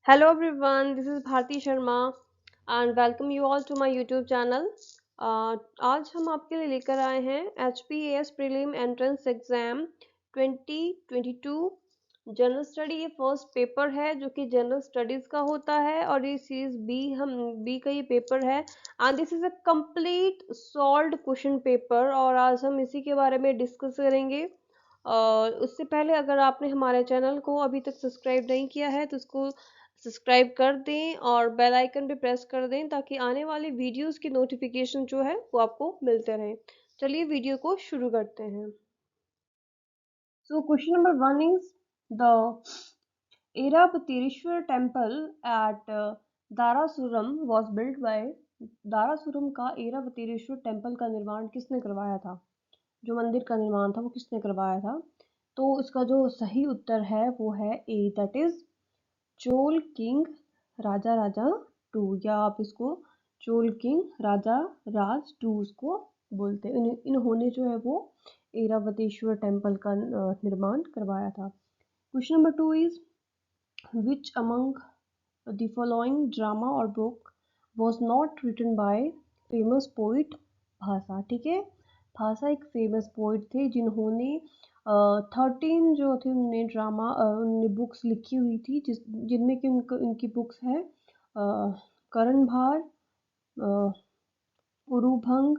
Hello everyone, this is Bharti Sharma and welcome you all to my YouTube channel. आज हम आपके लिए लेकर आए हैं HPAS prelim entrance exam 2022 general study. ये फर्स्ट पेपर है जो कि जनरल स्टडीज का होता है और ये सीरीज बी का ये पेपर है and this is a complete solved question paper और आज हम इसी के बारे में डिस्कस करेंगे। उससे पहले अगर आपने हमारे चैनल को अभी तक सब्सक्राइब नहीं किया है तो उसको सब्सक्राइब कर दें और बेल आइकन पे प्रेस कर दें ताकि आने वाली वीडियोस की नोटिफिकेशन जो है वो आपको मिलते रहें। चलिए वीडियो को शुरू करते हैं। सो question number 1 is the Eravateshwar temple at Darasuram was built by Darasuram का एरावतेश्वर टेम्पल का निर्माण किसने करवाया था? जो मंदिर का निर्माण था वो किसने करवाया था? तो इसका जो सही उत्तर है वो है A, that is Chola king Raja Raja two, या आप इसको चोल किंग राजा राज टू उसको बोलते हैं। इन्होंने जो है वो एरावतेश्वर टेम्पल का निर्माण करवाया था। Question number 2 is which among the following drama or book was not written by famous poet Bhasa. ठीक है, भाषा एक फेमस पोइट थे जिन्होंने 13 जो थे उन्होंने ड्रामा उन्होंने बुक्स लिखी हुई थी जिनमें कि उनकी बुक्स है करण भार, उरुभंग,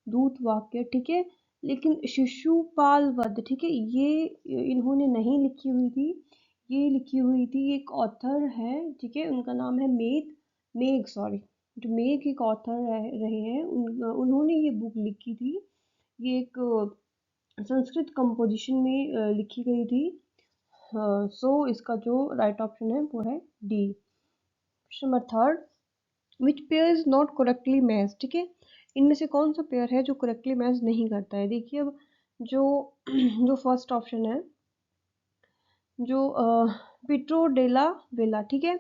दूत वाक्य। ठीक है, लेकिन शिशुपाल वध, ठीक है, ये इन्होंने नहीं लिखी हुई थी। ये लिखी हुई थी एक ऑथर है, ठीक है, उनका नाम है मेघ सॉरी, जो मेघ एक ऑथर रहे हैं उन्होंने ये बुक लिखी थी। ये एक संस्कृत कंपोजिशन में लिखी गई थी। सो इसका जो राइट ऑप्शन है वो है D. Question number 3, which pair is not correctly match. ठीक है, इनमें से कौन सा पेयर है जो करेक्टली मैच नहीं करता है? देखिए अब जो जो फर्स्ट ऑप्शन है जो पिट्रो डेला वेला, ठीक है,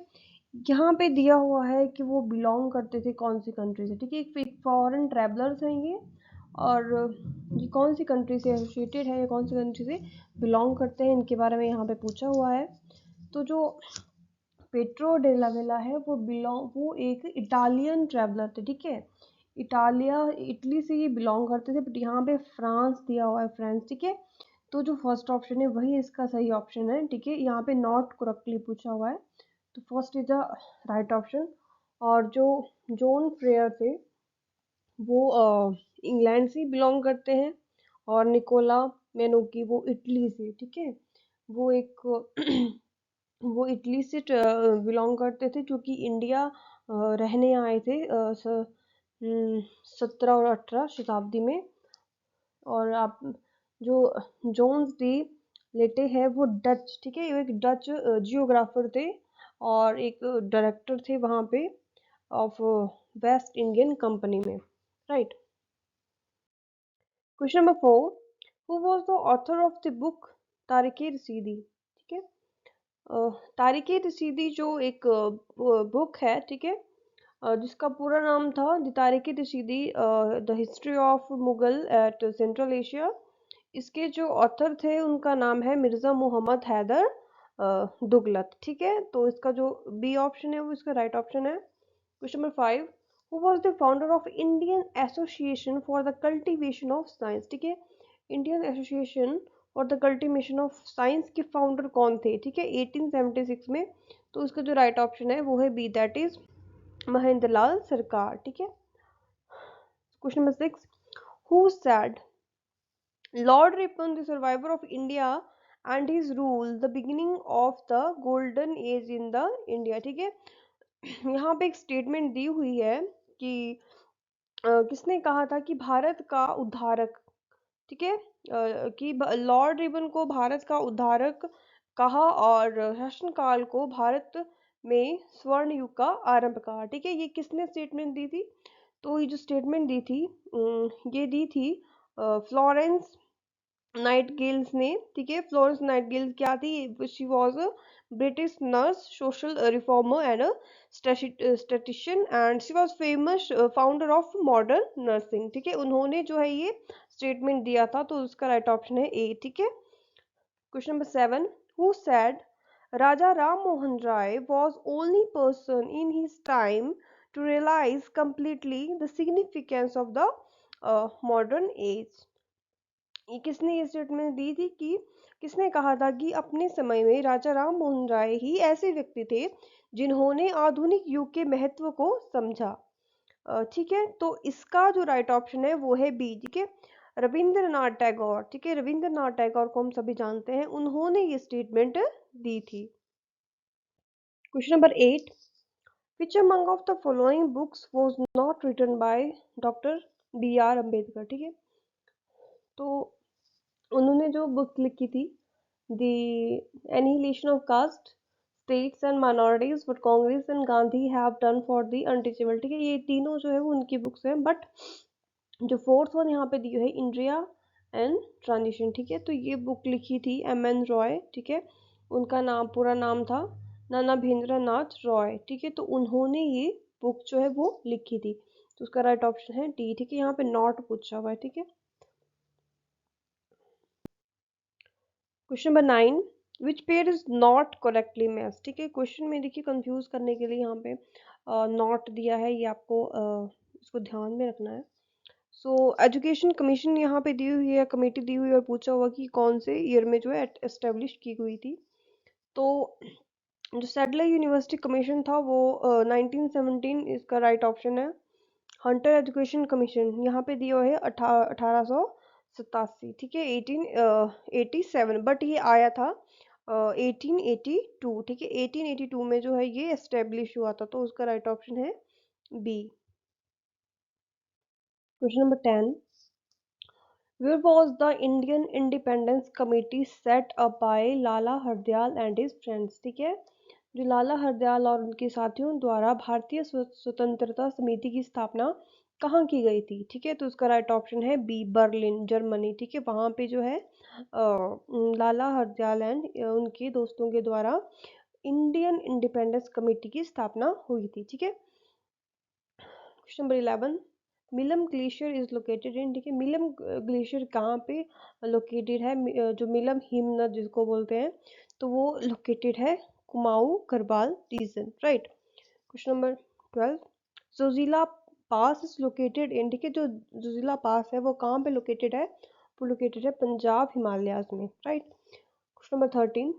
यहाँ पे दिया हुआ है कि वो बिलोंग करते थे कौन सी कंट्री से। ठीक है, एक फॉरेन ट्रैवलर्स हैं ये और ये कौन सी कंट्री से एसोसिएटेड है या कौन सी कंट्री से बिलोंग करते हैं इनके बारे में यहाँ पे पूछा हुआ है। तो जो पेट्रो डेला वेला है वो एक इटालियन ट्रैवलर थे। ठीक है, इटली से ये बिलोंग करते थे, बट यहाँ पे फ्रांस दिया हुआ है, फ्रांस। ठीक है, तो जो फर्स्ट ऑप्शन है वही इसका सही ऑप्शन है। ठीक है, यहाँ पे नॉट करेक्टली पूछा हुआ है तो first is the right option. और जो जॉन फ्रेयर थे वो इंग्लैंड से बिलोंग करते हैं और निकोला मेनोकी वो इटली से। ठीक है, वो एक वो इटली से बिलोंग करते थे जो कि इंडिया रहने आए थे 17 और 18 शताब्दी में। और आप जो जोन्स डी लेटे हैं वो डच, ठीक है, वो एक डच जियोग्राफर थे और एक डायरेक्टर थे वहाँ पे ऑफ वेस्ट इंडियन कंपनी में, right. Question number 4, who was the author of the book Tariq रसीदी। ठीक है, तारिक रसीदी जो एक बुक है, ठीक है, जिसका पूरा नाम था the Tarikh Rashidi the history of Mughal at central Asia. इसके जो ऑथर थे उनका नाम है मिर्ज़ा मोहम्मद हैदर दुगलत। ठीक है, तो इसका जो बी ऑप्शन है वो इसका राइट ऑप्शन है। Question number 5, who was the founder of Indian association for the cultivation of science. ठीक है, Indian association for the cultivation of science के फाउंडर कौन थे? ठीक है, 1876 में। तो इसका जो राइट ऑप्शन है वो है बी, दैट इज महेंद्र लाल सरकार। ठीक है, question number 6, who said Lord Ripon, the survivor of India and his rule, the beginning of the golden age in the India। ठीक है, यहाँ पे एक स्टेटमेंट दी हुई है कि किसने कहा था कि भारत का उद्धारक, ठीक है, कि लॉर्ड रिबन को भारत का उद्धारक कहा और शासन काल को भारत में स्वर्ण युग का आरंभ कहा। ठीक है, ये किसने स्टेटमेंट दी थी? तो ये जो स्टेटमेंट दी थी ये दी थी फ्लोरेंस नाइटगेल्स ने। ठीक है, फ्लोरेंस नाइटगेल क्या थी? She was a British nurse, social reformer and a statistician and she was famous founder of modern nursing. ठीक है, उन्होंने जो है ये स्टेटमेंट दिया था तो उसका राइट ऑप्शन है ए। ठीक है, question number 7, who said Raja Ram Mohan Rai was only person in his time to realize completely the significance of the modern age. ये किसने ये स्टेटमेंट दी थी कि किसने कहा था कि अपने समय में राजा राम मोहन राय ही ऐसे व्यक्ति थे जिन्होंने आधुनिक युग के महत्व को समझा। ठीक है, तो इसका जो राइट ऑप्शन है वो है बी। ठीक है, रविंद्रनाथ टैगोर। ठीक है, रविंद्रनाथ टैगोर को हम सभी जानते हैं, उन्होंने ये स्टेटमेंट दी थी। Question number 8, which among of the following books was not written by doctor B R Ambedkar. ठीक है, तो उन्होंने जो बुक लिखी थी, the annihilation of caste, states and minorities what Congress and Gandhi have done for the untouchable. ठीक है, ये तीनों जो है वो उनकी बुक्स हैं, बट जो फोर्थ वन यहाँ पे दी है इंडिया एंड ट्रांजिशन। ठीक है, तो ये बुक लिखी थी एम एन रॉय। ठीक है, उनका नाम पूरा नाम था नाना भेंद्र नाथ रॉय। ठीक है, तो उन्होंने ये बुक जो है वो लिखी थी, तो उसका राइट ऑप्शन है डी। ठीक है, यहाँ पे नॉट पूछा हुआ है। ठीक है, question number 9, which pair is not correctly match. ठीक है, क्वेश्चन में देखिए कंफ्यूज करने के लिए यहाँ पे नॉट दिया है, ये आपको इसको ध्यान में रखना है। सो एजुकेशन कमीशन यहाँ पे दी हुई है, कमेटी दी हुई है, और पूछा हुआ कि कौन से ईयर में जो है एस्टेब्लिश की हुई थी। तो जो सैडलर यूनिवर्सिटी कमीशन था वो 1917 इसका राइट ऑप्शन है। हंटर एजुकेशन कमीशन यहाँ पे दिया है 1887। ठीक है, 1887, बट ये आया था 1882। ठीक है, 1882 में जो है ये एस्टेब्लिश हुआ था, तो उसका राइट ऑप्शन है B. Question number 10, where was the Indian Independence Committee set up by Lala Hardayal and his friends। ठीक है, जो लाला हरदयाल और उनके साथियों द्वारा भारतीय स्वतंत्रता समिति की स्थापना कहाँ की गई थी। ठीक है, तो उसका राइट ऑप्शन है बी, बर्लिन जर्मनी। ठीक है, वहाँ पे जो है लाला हरदयाल एंड उनके दोस्तों के द्वारा इंडियन इंडिपेंडेंस कमेटी की स्थापना हुई थी। ठीक है, question number 11, Milam glacier is located in. ठीक है, मिलम ग्लेशियर कहाँ पे लोकेटेड है, जो मिलम हिमनद जिसको बोलते हैं, तो वो लोकेटेड है Kumaon Garhwal region. Right, question number 12, Zojila pass is located in. ठीक है, जो जोजिला पास है वो कहाँ पे लोकेटेड है, वो लोकेटेड है पंजाब हिमालयाज में। Right, question number 13,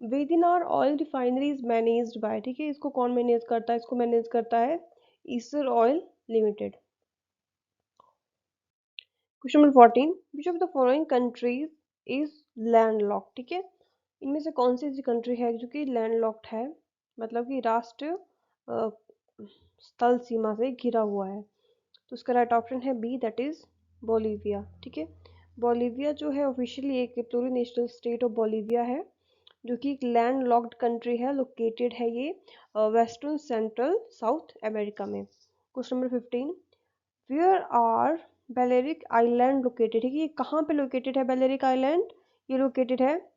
Vadinar oil refinery is managed by. ठीक है, इसको कौन मैनेज करता है, इसको मैनेज करता है Essar oil limited. Question number 14, which of the following countries is landlocked. ठीक है, इनमें से कौन सी ऐसी कंट्री है जो कि लैंडलॉक्ड है, मतलब कि राष्ट्र स्थल सीमा से घिरा हुआ है, तो उसका राइट ऑप्शन है बी, दैट इज बोलीविया। ठीक है, बोलीविया जो है ऑफिशियली एक प्लूरिनेशनल स्टेट ऑफ बोलीविया है, जो कि एक लैंड लॉक्ड कंट्री है, लोकेटेड है ये वेस्टर्न सेंट्रल साउथ अमेरिका में। Question number 15, where are Balearic island located. ठीक है, ये कहाँ पे लोकेटेड है बेलेरिक आइलैंड, ये लोकेटेड है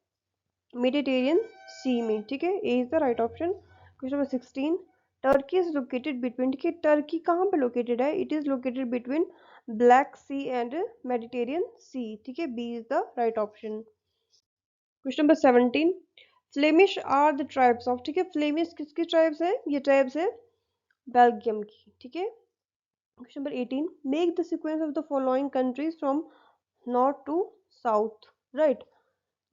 मेडिटेरियन सी में। ठीक है, A is the right option. Question number 16, Turkey is located between. ठीक है, टर्की कहाँ पे लोकेटेड है, it is located between Black Sea and Mediterranean Sea. ठीक है, B is the right option. Question number 17, Flemish are the tribes of. ठीक है, Flemish किसकी ट्राइब्स है, ये ट्राइब्स है बेल्जियम की। ठीक है, question number 18, make the sequence of the following countries from north to south. Right,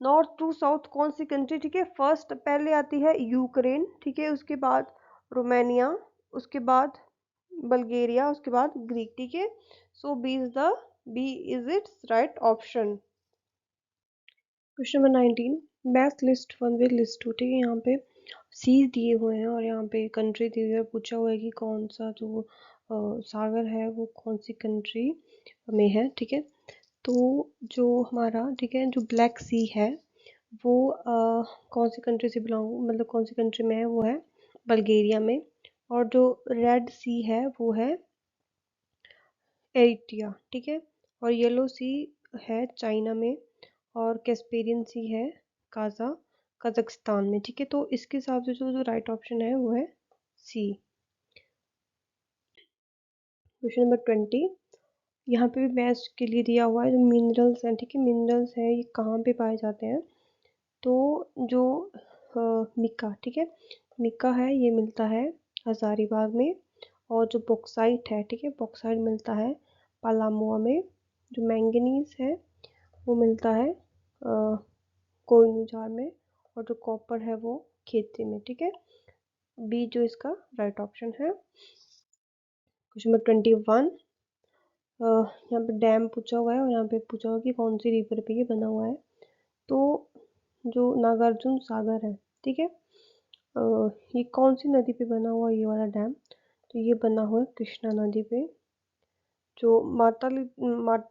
north to south कौन सी कंट्री। ठीक है, फर्स्ट पहले आती है यूक्रेन। ठीक है, उसके बाद रोमानिया, उसके बाद बल्गेरिया, उसके बाद ग्रीक। ठीक है, so B is its right option. Question number 19, match list one with list two. ठीक है, यहाँ पे सी दिए हुए हैं और यहाँ पे कंट्री दी हुई है, पूछा हुआ है कि कौन सा जो सागर है वो कौन सी कंट्री में है। ठीक है, तो जो हमारा, ठीक है, जो ब्लैक सी है वो कौन सी कंट्री से बिलोंग, मतलब कौन सी कंट्री में है, वो है बल्गेरिया में। और जो रेड सी है वो है एरिट्रिया। ठीक है, और येलो सी है चाइना में, और कैस्पेरियन सी है काजा कजाकिस्तान में। ठीक है, तो इसके हिसाब से जो जो राइट ऑप्शन है वो है सी। क्वेश्चन नंबर 20, यहाँ पे भी मैथ्स के लिए दिया हुआ है, जो मिनरल्स हैं। ठीक है, मिनरल्स हैं ये कहाँ पे पाए जाते हैं, तो जो मिका, ठीक है। मिका है, ये मिलता है हजारीबाग में। और जो बॉक्साइट है, ठीक है, बॉक्साइट मिलता है पलामुआ में। जो मैंगनीज है वो मिलता है कोइनुजार में। और जो कॉपर है वो खेती में, ठीक है। बी जो इसका राइट ऑप्शन है। Question number 21। यहाँ पे डैम पूछा हुआ है और यहाँ पे पूछा हुआ है कि कौन सी रिवर पे ये बना हुआ है। तो जो नागार्जुन सागर है, ठीक है, ये कौन सी नदी पे बना हुआ है ये वाला डैम? तो ये बना हुआ है कृष्णा नदी पे। जो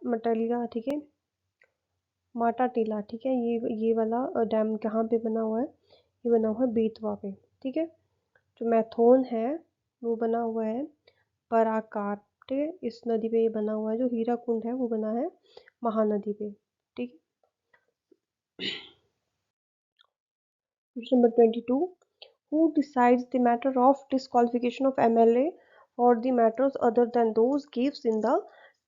मटालिया, ठीक है, माटा टीला, ठीक है, ये वाला डैम कहाँ पे बना हुआ है? ये बना हुआ है बेतवा पे, ठीक है। जो मैथोन है वो बना हुआ है पराकार, ठीक है, इस नदी पे ये बना हुआ है। जो हीरा कुंड है वो बना है महानदी पे, ठीक। Question number 22। Who decides the matter of disqualification of MLA for the matters other than those gives in the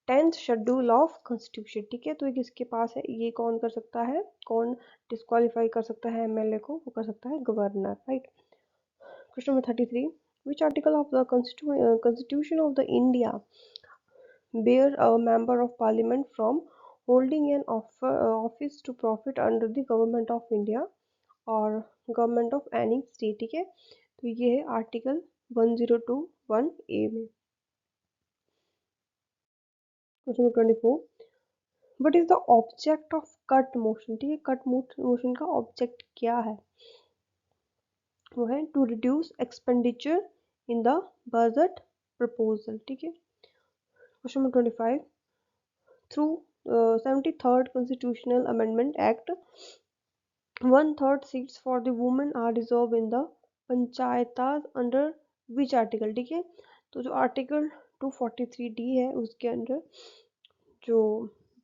10th schedule of constitution, ठीक है। तो ये किसके पास है? ये कौन कर सकता है? कौन डिस्क्वालीफाई कर सकता है एमएलए को? वो कर सकता है governor, right. Question number 33। Which article of the constitution of the India bear a member of parliament from holding an office to profit under the government of India और गवर्नमेंट ऑफ एनी स्टेट, ठीक है। तो ये है article 1021 ए में। Question 24। What is the object of cut motion, ठीक है। Cut motion का ऑब्जेक्ट क्या है? वो है to reduce expenditure in the budget proposal, ठीक है। Question number 25। थ्रू 73rd Constitutional Amendment Act, 1/3 seats for the women are reserved in the पंचायतात अंडर विच आर्टिकल, ठीक है। तो जो आर्टिकल 243D है उसके अंडर जो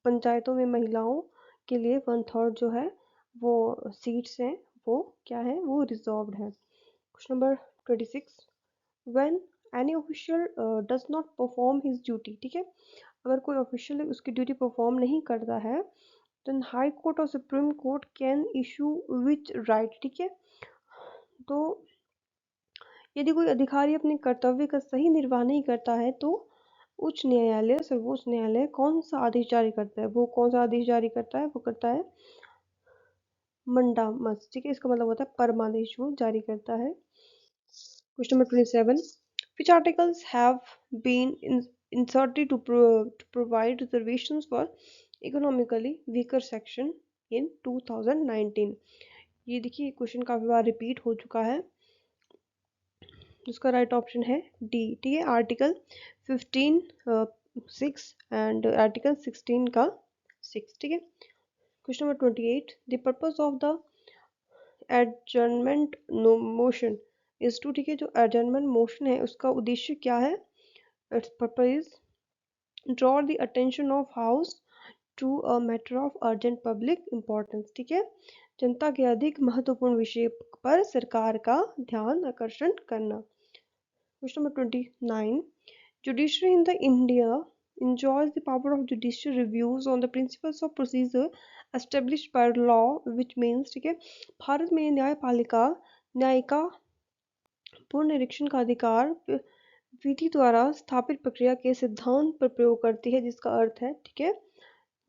पंचायतों में महिलाओं के लिए 1/3 जो है वो सीट्स हैं वो क्या है? वो रिजर्व्ड है। Question number 26। When any official does not perform his duty, ठीक है, अगर कोई ऑफिशियल उसकी ड्यूटी परफॉर्म नहीं करता है देन हाई कोर्ट और supreme court can issue which right, ठीक है। तो यदि कोई अधिकारी अपने कर्तव्य का सही निर्वाह नहीं करता है तो उच्च न्यायालय, सर्वोच्च न्यायालय कौन सा आदेश जारी करता है? वो कौन सा आदेश जारी करता है? वो करता है मंडामस, ठीक है। इसका मतलब होता है परमादेश वो जारी करता है। Question number 27। Which articles have been inserted to provide reservations for economically weaker section in 2019? ये देखिए क्वेश्चन काफी बार रिपीट हो चुका है। उसका राइट ऑप्शन है डी, ठीक है। आर्टिकल 15 6 एंड आर्टिकल 16 का 6, ठीक है। Question number 28। The purpose of the adjournment motion is to, ठीक है, जो एडजर्नमेंट मोशन है उसका उद्देश्य क्या है? Its purpose is draw the attention of house to a matter of urgent public importance, ठीक है, जनता के अधिक महत्वपूर्ण विषय पर सरकार का ध्यान आकर्षण करना। Question number 29. Judiciary in the India enjoys the power of judicial reviews on the principles of procedure established by law, which means, ठीक है, भारत में न्यायपालिका न्यायिका पूर्ण निरीक्षण का अधिकार विधि द्वारा स्थापित प्रक्रिया के सिद्धांत पर प्रयोग करती है, जिसका अर्थ है, ठीक है,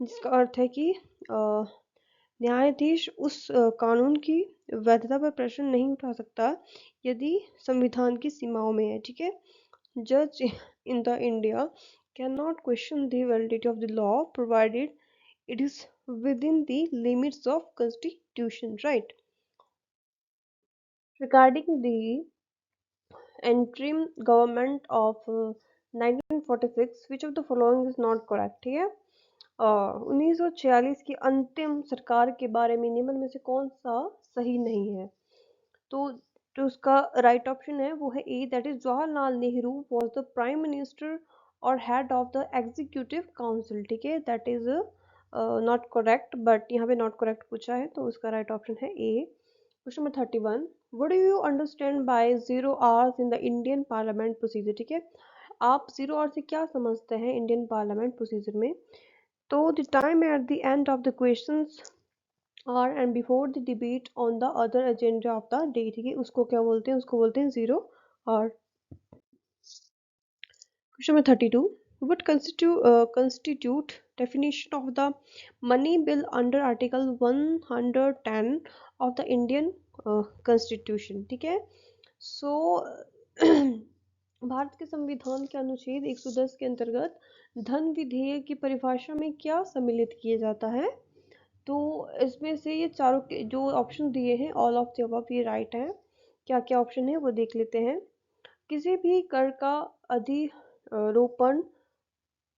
जिसका अर्थ है कि न्यायाधीश उस कानून की वैधता पर प्रश्न नहीं उठा सकता यदि संविधान की सीमाओं में है, ठीक है। Judge in the India cannot question the validity of the law provided it is within the limits of constitution, right? Regarding the interim government of 1946, which of the following is not correct, ठीक है। 1946 की अंतिम सरकार के बारे में निम्न में से कौन सा सही नहीं है? तो जो उसका राइट ऑप्शन है वो है A, that is Jawaharlal Nehru was the prime minister और head of the executive council, ठीक है, that is not correct, but यहाँ पे नॉट करेक्ट पूछा है तो उसका राइट ऑप्शन है A. Question number 31। What do you understand by 0 hours in the Indian parliament procedure, ठीक है, आप 0 आवर से क्या समझते हैं इंडियन पार्लियामेंट प्रोसीजर में? तो the time at the end of the questions और and before the debate on the other agenda of the day, ठीक है, उसको क्या बोलते हैं, उसको बोलते हैं जीरो और। Question number 32, what constitute definition of the money bill under article 110 of the Indian constitution, ठीक है। सो भारत के संविधान के अनुच्छेद 110 के अंतर्गत धन विधेयक की परिभाषा में क्या सम्मिलित किया जाता है। तो इसमें से ये चारों के जो ऑप्शन दिए हैं, ऑल ऑफ द अबव, ये राइट है। क्या क्या ऑप्शन है वो देख लेते हैं। किसी भी कर का अधिरोपण,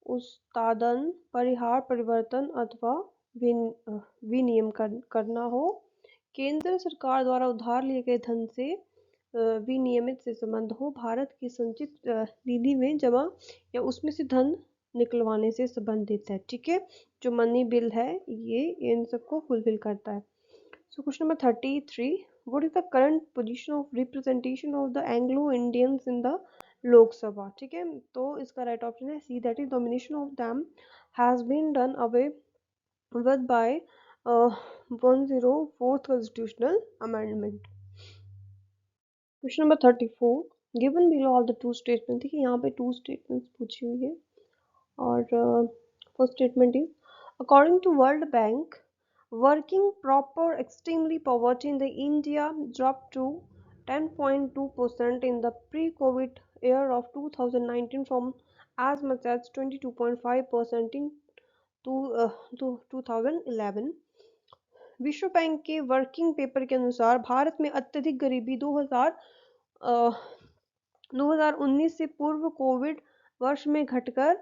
उत्पादन, परिहार, परिवर्तन अथवा विनियम करना हो, केंद्र सरकार द्वारा उधार लिए गए धन से विनियमित से संबंध हो, भारत की संचित निधि में जमा या उसमें से धन निकलवाने से संबंधित है, ठीक है। जो मनी बिल है ये इन सबको फुलफिल करता है। So question number 33, what is the current position of representation of the Anglo Indians in the Lok Sabha, ठीक है। तो इसका राइट ऑप्शन है C, that is domination of them has been done away with by 104th constitutional amendment। Question number 34, given below all the two statement, ठीक है, यहाँ पे two statements पूछी हुई है और first statement is according to world bank working proper extremely poverty in the India dropped to 10.2% in the pre-COVID year of 2019 from as much as 22.5% in 2011। विश्व bank के वर्किंग पेपर के अनुसार भारत में अत्यधिक गरीबी 2019 से पूर्व कोविड वर्ष में घटकर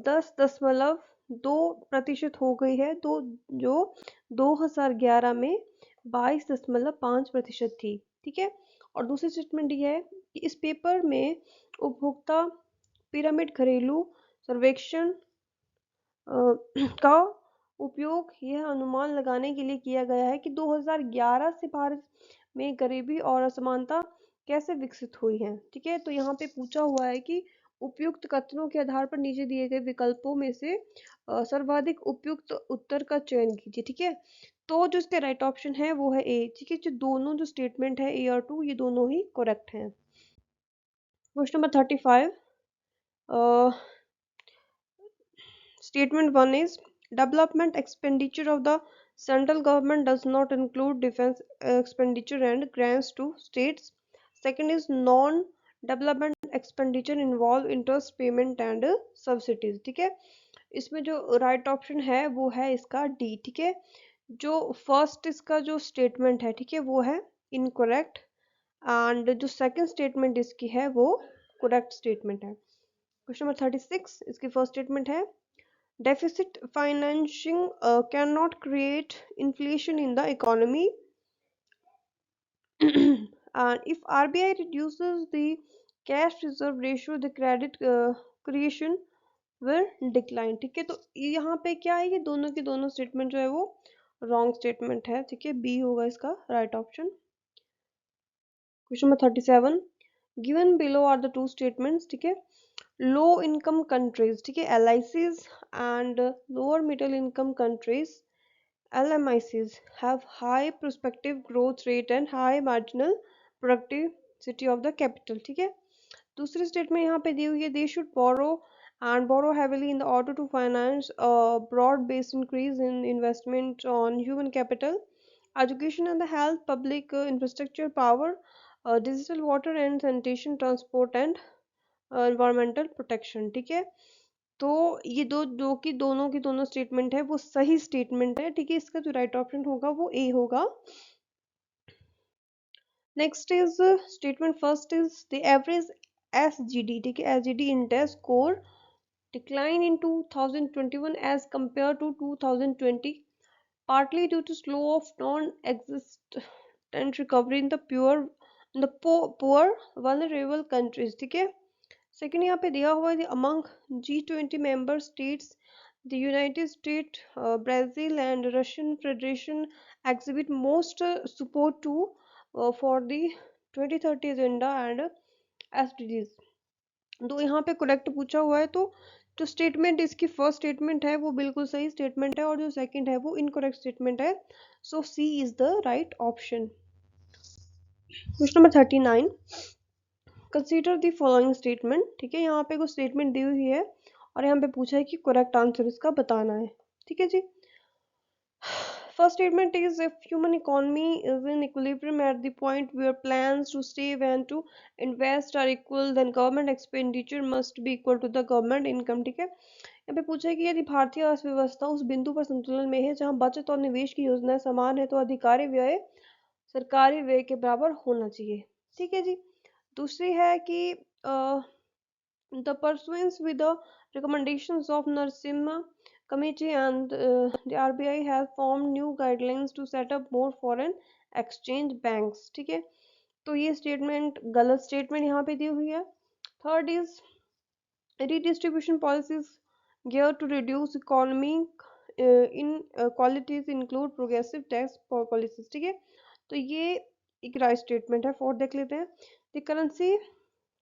10.2% हो गई है, तो जो 2011 में 22.5% थी, ठीक है। और दूसरी स्टेटमेंट ये है कि इस पेपर में उपभोक्ता पिरामिड घरेलू सर्वेक्षण का उपयोग यह अनुमान लगाने के लिए किया गया है कि 2011 से भारत में गरीबी और असमानता कैसे विकसित हुई है, ठीक है। तो यहाँ पे पूछा हुआ है कि उपयुक्त कथनों के आधार पर नीचे दिए गए विकल्पों में से सर्वाधिक उपयुक्त उत्तर का चयन कीजिए, ठीक है। तो जो इसके राइट ऑप्शन है वो है ए, ठीक है। जो दोनों जो स्टेटमेंट है ए और टू, ये दोनों ही करेक्ट हैं। Question number 35, statement 1 is development expenditure of the central government does not include defense expenditure and grants to states। Second is non development expenditure involve interest payment and subsidies, ठीक है। इसमें जो right option है वो है इसका D, ठीक है। जो फर्स्ट इसका जो स्टेटमेंट है, ठीक है, वो है इनकरेक्ट एंड जो सेकंड स्टेटमेंट इसकी है वो करेक्ट स्टेटमेंट है। क्वेश्चन नंबर 36, इसकी फर्स्ट स्टेटमेंट है deficit financing cannot create inflation in the economy and if RBI reduces the cash reserve ratio the credit creation will decline, ठीक है। तो यहाँ पे क्या है, ये दोनों की दोनों स्टेटमेंट जो है वो रॉन्ग स्टेटमेंट है, ठीक है। बी होगा इसका right option. Question number 37, given below are the two statements, ठीक है। लो इनकम कंट्रीज, ठीक है, LICs and lower middle income countries LMICs have high prospective growth rate and high marginal productivity of the capital, ठीक है। दूसरी statement यहाँ पे दी हुई है, they should borrow and borrow heavily in order to finance a broad-based increase in investment on human capital, education and the health, public infrastructure, power, digital water and sanitation, transport and environmental protection, ठीक है। तो ये दो की दोनों statement है वो सही स्टेटमेंट है, ठीक है। इसका जो राइट ऑप्शन होगा वो ए होगा। Next is statement first is the average SGD, ठीक है, SGD index score decline in 2021 as compared to 2020 partly due to slow of non-existent recovery in the poor vulnerable countries, ठीक है। सेकेंड यहाँ पे दिया हुआ है among G20 member states the United States, Brazil and Russian Federation exhibit most support to for the 2030 agenda and SDGs। तो यहाँ पे करेक्ट पूछा हुआ है, तो जो स्टेटमेंट इसकी फर्स्ट स्टेटमेंट है वो बिल्कुल सही स्टेटमेंट है और जो सेकंड है वो इनकरेक्ट स्टेटमेंट है। So C is the right option. Question number 39, consider the following statement. ठीक है, यहाँ पे कुछ स्टेटमेंट दी हुई है और यहाँ पे पूछा है कि करेक्ट आंसर इसका बताना है। ठीक है जी। First statement is if human economy is in equilibrium at the point where plans to save and to invest are equal, then government expenditure must be equal to the government income। ठीक है, यहाँ पे पूछा है कि यदि भारतीय अर्थव्यवस्था उस बिंदु पर संतुलन में है जहां बचत और निवेश की योजनाएं समान है तो अधिकारी व्यय सरकारी व्यय के बराबर होना चाहिए। ठीक है जी। दूसरी है कि the pursuance with the recommendations of Narasimha Committee and the RBI has formed new guidelines to set up more foreign exchange banks। ठीक है, तो ये स्टेटमेंट गलत स्टेटमेंट यहाँ पे दी हुई है। Third is redistribution policies geared to reduce economic inequalities include progressive tax policies। ठीक है, तो ये एक राइट स्टेटमेंट है। फोर्थ देख लेते हैं, the currency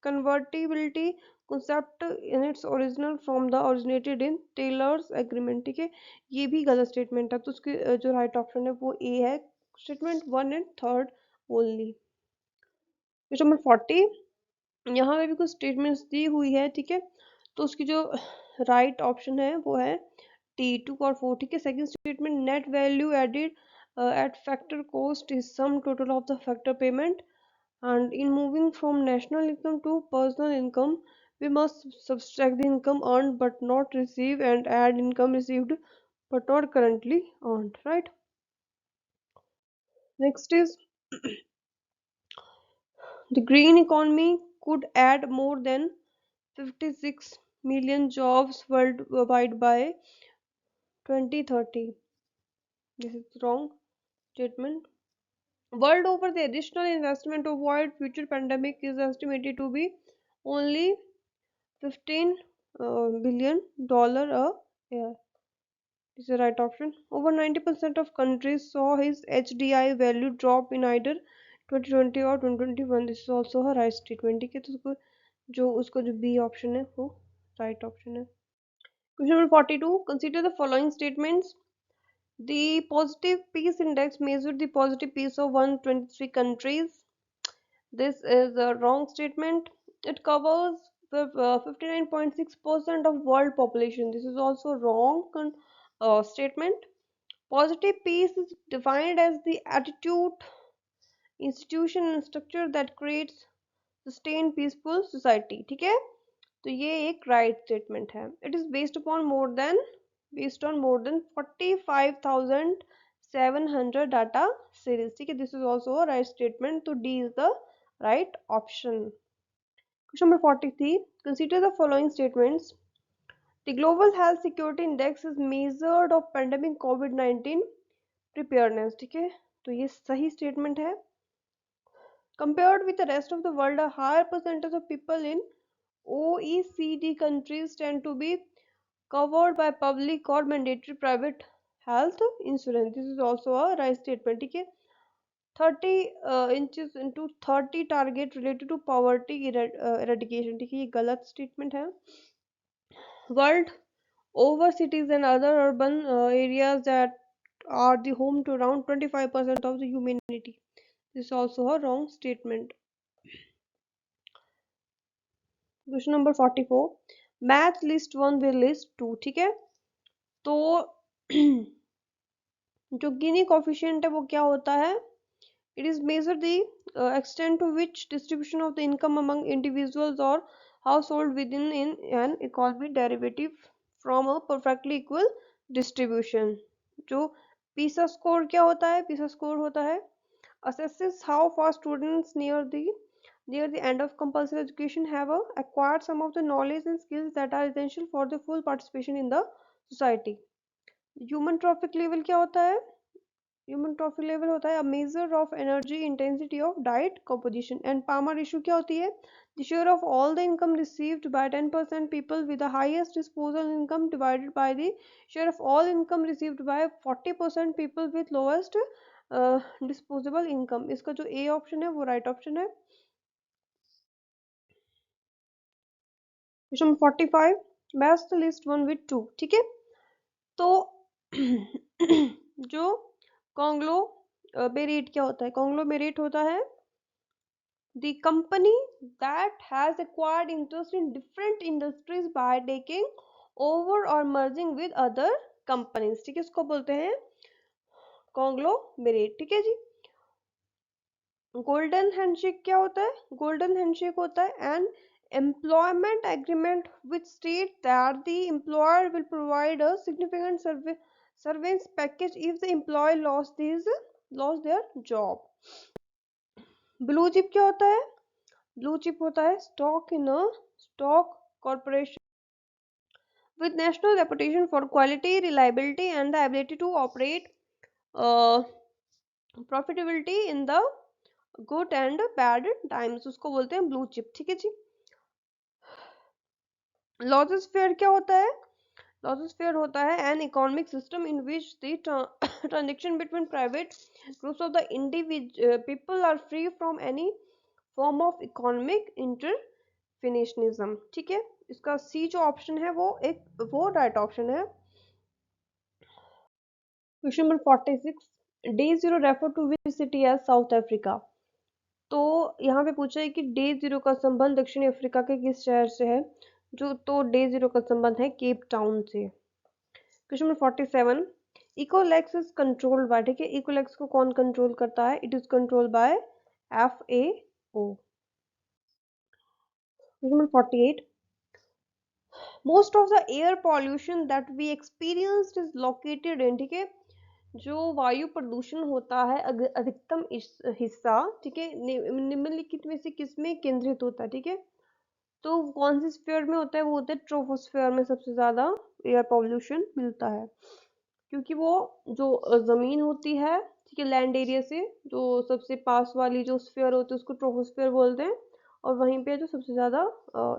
convertibility concept in its original from the originated in Taylor's agreement। ठीक है, ये भी गलत स्टेटमेंट है, तो उसके जो राइट ऑप्शन है वो ए है, statement one and third only. Question number 40, यहाँ पे भी कुछ स्टेटमेंट्स दी हुई है। ठीक है, तो उसकी जो राइट ऑप्शन है वो है टी 2 और 4। ठीक है, second statement net value added at factor cost is sum total of the factor payment, and in moving from national income to personal income we must subtract the income earned but not received and add income received but not currently earned, right? Next is the green economy could add more than 56 million jobs worldwide by 2030। This is wrong statement. World over, the additional investment to avoid future pandemic is estimated to be only 15 billion a year. This is the right option. Over 90% of countries saw his HDI value drop in either 2020 or 2021। This is also a right statement। ठीक है, तो उसको जो B option है वो right option है। Question number 42, consider the following statements. The positive peace index measured the positive peace of 123 countries. This is a wrong statement. It covers 59.6% of world population. This is also wrong statement. Positive peace is defined as the attitude, institution and structure that creates sustained peaceful society। ठीक है, तो ये एक right statement है। It is based on more than 45,700 data series. ठीक है, this is also a right statement, तो D is the right option. Question number 43, consider the following statements. The global health security index is measured of pandemic कोविड-19 preparedness. ठीक है, तो ये सही statement है। Compared with the rest of the world, a higher percentage of people in OECD countries tend to be covered by public or mandatory private health insurance। This is also a right statement। ठीक है, 30 inches into 30 target related to poverty eradication। ठीक है, ये गलत statement है। World over, cities and other urban areas that are the home to around 25% of the humanity। This is also a wrong statement। Question number 44, match list one with list two. ठीक है, तो जो गिनी coefficient है वो क्या होता है? It is measure the extent to which distribution of the income among individuals और household within an economy derivative from a perfectly equal distribution. जो पीसा स्कोर क्या होता है? पीसा स्कोर होता है assesses how far students near the end of compulsory education have acquired some of the knowledge and skills that are essential for the full participation in the society। Human trophic level क्या होता है? Human trophic level होता है a measure of energy intensity of diet composition। and palmer issue क्या होती है? the share of all the income received by 10% people with the highest disposable income divided by the share of all income received by 40% people with lowest disposable income. इसका जो A option है वो right option है। Question 45, match the list 1 with 2, ठीक है। तो जो conglomerate क्या होता है? कॉन्ग्लोमेरेट होता है the company that has acquired interest in different industries by taking over or merging with other companies, ठीक है, इसको बोलते हैं कॉन्ग्लोमेरेट, ठीक है जी। गोल्डन हैंडशेक क्या होता है? गोल्डन हैंडशेक होता है an employment agreement which state that the employer will provide a significant service package if the employee lose their job. Blue chip क्या होता है? ब्लू चिप होता है stock in a stock corporation with national reputation for quality, reliability, and the ability to operate uh, profitability in the good and bad times, उसको बोलते हैं blue chip, ठीक है जी। लॉजिस्फेयर क्या होता है? लॉजिस्फेयर होता है an economic system in which the transaction between private groups of the individual people are free from any form of economic interventionism, ठीक है। इसका सी जो ऑप्शन है वो राइट ऑप्शन है। Question number 46, day zero refer to which city as South Africa. तो यहाँ पे पूछा है कि डे जीरो का संबंध दक्षिणी अफ्रीका के किस शहर से है? जो तो डे जीरो का संबंध है केप टाउन से। Question number 47, ECOLEX is controlled by, ठीक है, इकोलेक्स को कौन कंट्रोल करता है? It is controlled by FAO। Question number 48, most of the air pollution that we experienced is located in, ठीक है, जो वायु प्रदूषण होता है अधिकतम हिस्सा, ठीक है, निम्नलिखित में से किसमें केंद्रित होता है? ठीक है, तो कौन से स्फीयर में होता है? वो होता है ट्रोपोस्फीयर में सबसे ज्यादा एयर पॉल्यूशन मिलता है, क्योंकि वो जो जमीन होती है, ठीक है, लैंड एरिया से जो सबसे पास वाली जो स्फीयर होती है उसको ट्रोपोस्फीयर बोलते हैं, और वहीं पे जो सबसे ज्यादा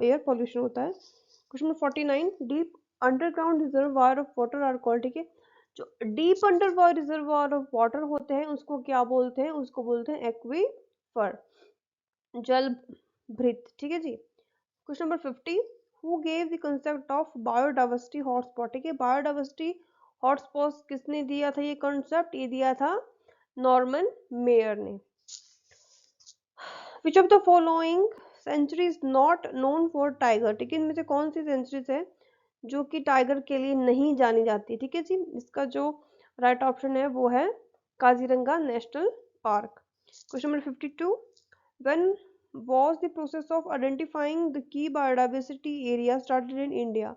एयर पॉल्यूशन होता है। Question number 49, deep underground reservoir of water are called, ठीक है, जो deep under reservoir of water होते हैं उसको क्या बोलते हैं? उसको बोलते हैं एक्वीफर, जल भृत, ठीक है जी। Question number 50, who gave the concept of biodiversity hotspot, ठीक है, बायोडाइवर्सिटी हॉटस्पॉट किसने दिया था ये कंसेप्ट? ये दिया था नॉर्मन मेयर ने। Which of the following sanctuary is not known for tiger, ठीक है, इनमें से कौन सी सेंचुरीज है जो कि टाइगर के लिए नहीं जानी जाती? ठीक है जी, इसका जो राइट ऑप्शन है वो है Kaziranga national park. Question number 52, when was the process of identifying the key biodiversity area started in India?